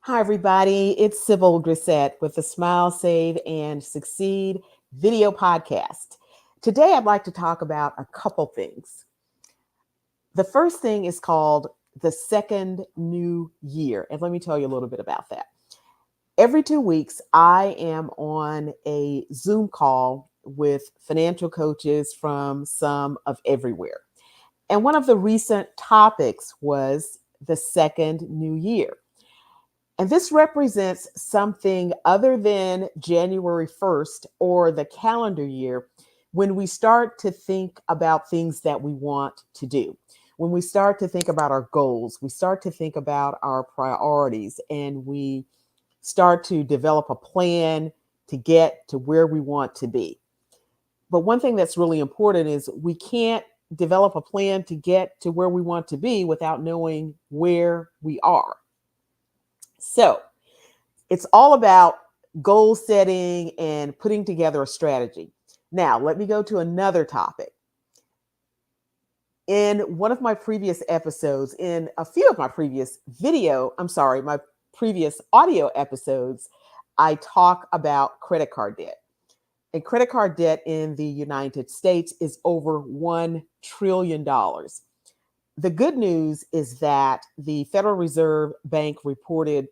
Hi, everybody. It's Sybil Grissett with the Smile, Save, and Succeed video podcast. Today, I'd like to talk about a couple things. The first thing is called the second new year. And let me tell you a little bit about that. Every 2 weeks, I am on a Zoom call with financial coaches from some of everywhere. And one of the recent topics was the second new year. And this represents something other than January 1st or the calendar year when we start to think about things that we want to do. When we start to think about our goals, we start to think about our priorities, and we start to develop a plan to get to where we want to be. But one thing that's really important is we can't develop a plan to get to where we want to be without knowing where we are. So, it's all about goal setting and putting together a strategy. Now, let me go to another topic. In one of my previous episodes, in a few of my previous my previous audio episodes, I talk about credit card debt. And credit card debt in the United States is over $1 trillion. The good news is that the Federal Reserve Bank reported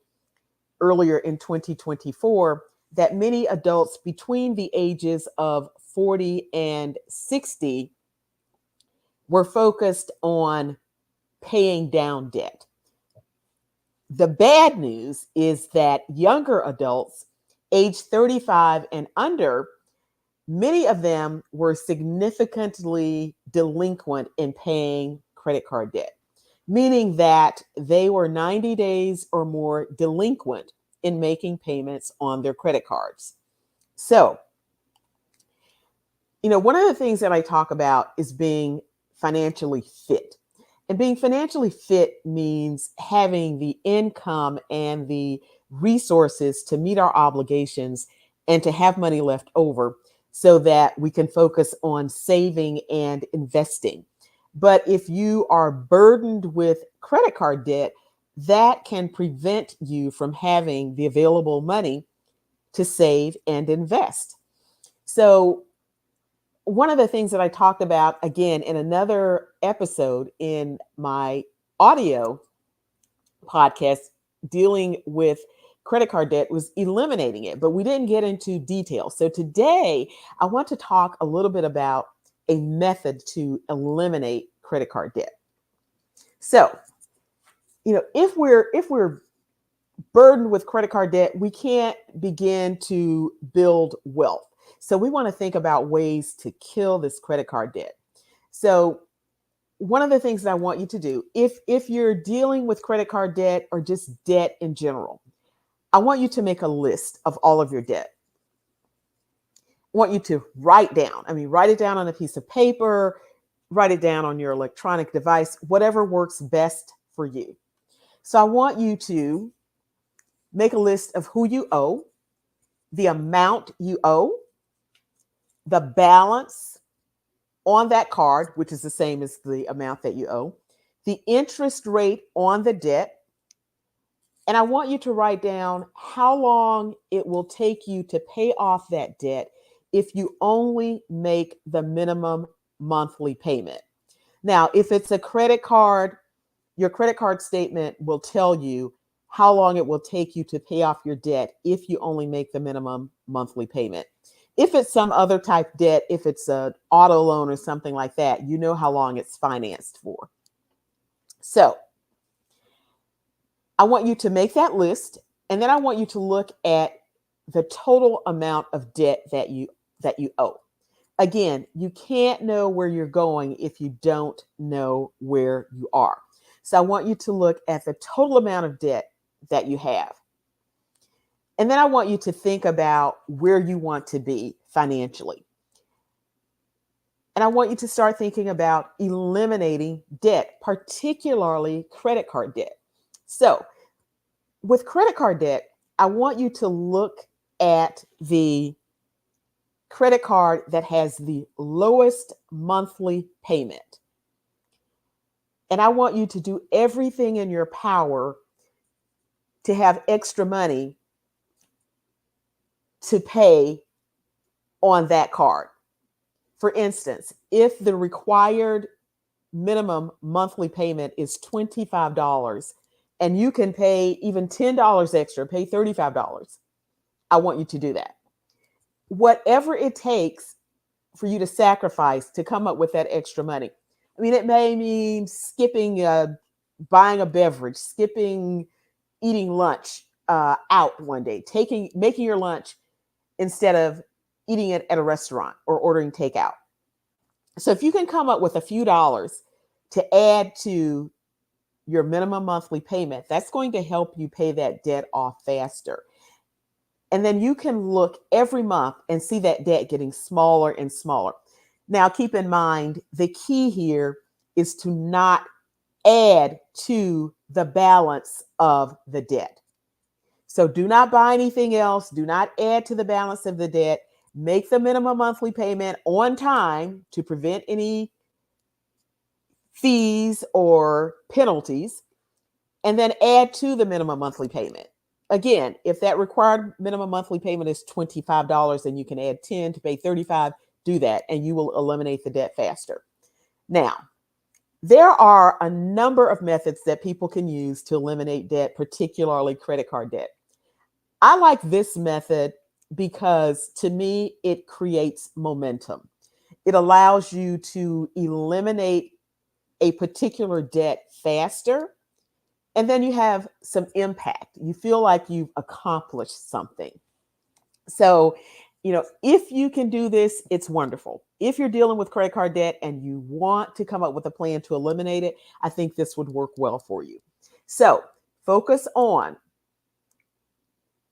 earlier in 2024 that many adults between the ages of 40 and 60 were focused on paying down debt. The bad news is that younger adults, age 35 and under, many of them were significantly delinquent in paying credit card debt, meaning that they were 90 days or more delinquent in making payments on their credit cards. So, one of the things that I talk about is being financially fit. And being financially fit means having the income and the resources to meet our obligations and to have money left over so that we can focus on saving and investing. But if you are burdened with credit card debt, that can prevent you from having the available money to save and invest. So, one of the things that I talked about again in another episode in my audio podcast dealing with credit card debt was eliminating it, but we didn't get into detail. So today I want to talk a little bit about a method to eliminate credit card debt. So, if we're burdened with credit card debt, we can't begin to build wealth. So we want to think about ways to kill this credit card debt. So one of the things that I want you to do, if you're dealing with credit card debt or just debt in general, I want you to make a list of all of your debt. I want you to write it down on a piece of paper, write it down on your electronic device, whatever works best for you. So I want you to make a list of who you owe, the amount you owe, the balance on that card, which is the same as the amount that you owe, the interest rate on the debt, and I want you to write down how long it will take you to pay off that debt if you only make the minimum monthly payment. Now, if it's a credit card, your credit card statement will tell you how long it will take you to pay off your debt if you only make the minimum monthly payment. If it's some other type debt, if it's an auto loan or something like that, you know how long it's financed for. So I want you to make that list, and then I want you to look at the total amount of debt that you owe. Again, you can't know where you're going if you don't know where you are. So I want you to look at the total amount of debt that you have. And then I want you to think about where you want to be financially. And I want you to start thinking about eliminating debt, particularly credit card debt. So, with credit card debt, I want you to look at the credit card that has the lowest monthly payment. And I want you to do everything in your power to have extra money to pay on that card. For instance, if the required minimum monthly payment is $25 and you can pay even $10 extra, pay $35, I want you to do that. Whatever it takes for you to sacrifice to come up with that extra money. I mean, it may mean skipping buying a beverage, skipping eating lunch out one day, making your lunch instead of eating it at a restaurant or ordering takeout. So if you can come up with a few dollars to add to your minimum monthly payment, that's going to help you pay that debt off faster. And then you can look every month and see that debt getting smaller and smaller. Now, keep in mind, the key here is to not add to the balance of the debt. So do not buy anything else. Do not add to the balance of the debt. Make the minimum monthly payment on time to prevent any fees or penalties, and then add to the minimum monthly payment. Again, if that required minimum monthly payment is $25 and you can add 10 to pay 35, do that and you will eliminate the debt faster. Now, there are a number of methods that people can use to eliminate debt, particularly credit card debt. I like this method because to me, it creates momentum. It allows you to eliminate a particular debt faster, and then you have some impact. You feel like you've accomplished something. So, if you can do this, it's wonderful. If you're dealing with credit card debt and you want to come up with a plan to eliminate it, I think this would work well for you. So, focus on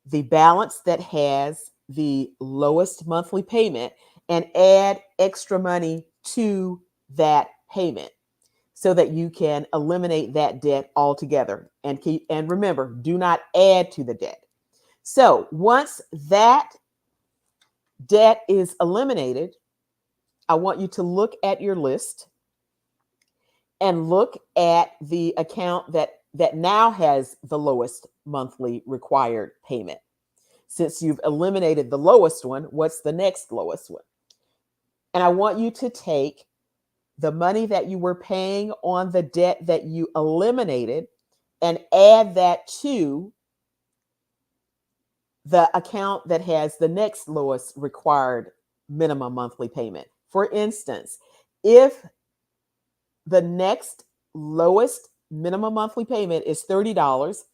the balance that has the lowest monthly payment and add extra money to that payment so that you can eliminate that debt altogether. And remember, do not add to the debt. So once that debt is eliminated, I want you to look at your list and look at the account that now has the lowest monthly required payment. Since you've eliminated the lowest one, what's the next lowest one? And I want you to take the money that you were paying on the debt that you eliminated and add that to the account that has the next lowest required minimum monthly payment. For instance, if the next lowest minimum monthly payment is $30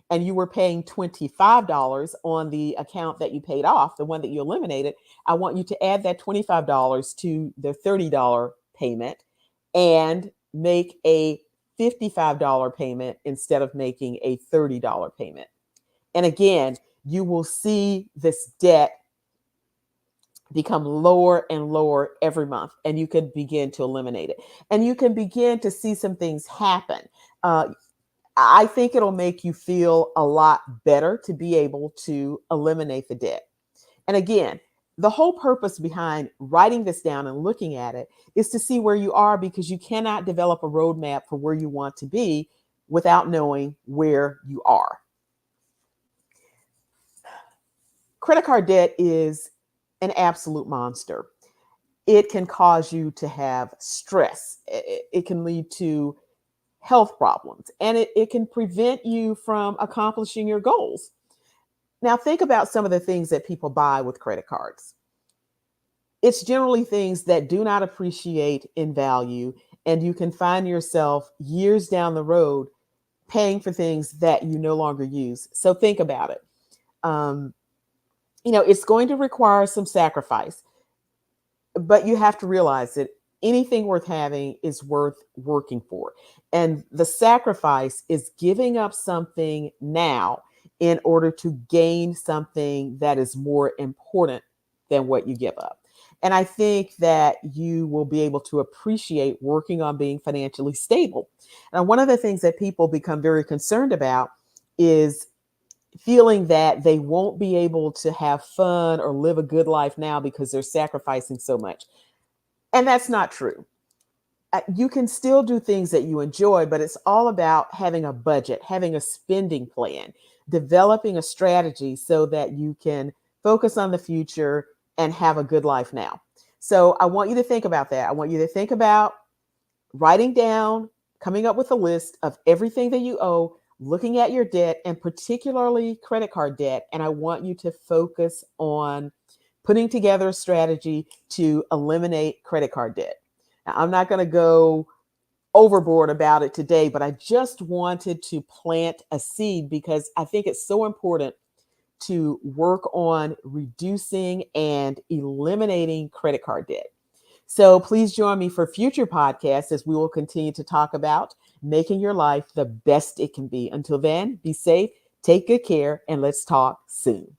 and you were paying $25 on the account that you paid off, the one that you eliminated, I want you to add that $25 to the $30 payment and make a $55 payment instead of making a $30 payment. And again, you will see this debt become lower and lower every month, and you can begin to eliminate it. And you can begin to see some things happen. I think it'll make you feel a lot better to be able to eliminate the debt. And again, the whole purpose behind writing this down and looking at it is to see where you are, because you cannot develop a roadmap for where you want to be without knowing where you are. Credit card debt is an absolute monster. It can cause you to have stress. It can lead to health problems, and it can prevent you from accomplishing your goals. Now, think about some of the things that people buy with credit cards. It's generally things that do not appreciate in value, and you can find yourself years down the road paying for things that you no longer use. So think about it. It's going to require some sacrifice, but you have to realize that anything worth having is worth working for. And the sacrifice is giving up something now in order to gain something that is more important than what you give up. And I think that you will be able to appreciate working on being financially stable. And one of the things that people become very concerned about is feeling that they won't be able to have fun or live a good life now because they're sacrificing so much. And that's not true. you can still do things that you enjoy, but it's all about having a budget, having a spending plan, developing a strategy so that you can focus on the future and have a good life now. So I want you to think about that. I want you to think about writing down, coming up with a list of everything that you owe, looking at your debt, and particularly credit card debt. And I want you to focus on putting together a strategy to eliminate credit card debt. Now, I'm not going to go overboard about it today, but I just wanted to plant a seed because I think it's so important to work on reducing and eliminating credit card debt. So please join me for future podcasts as we will continue to talk about making your life the best it can be. Until then, be safe, take good care, and let's talk soon.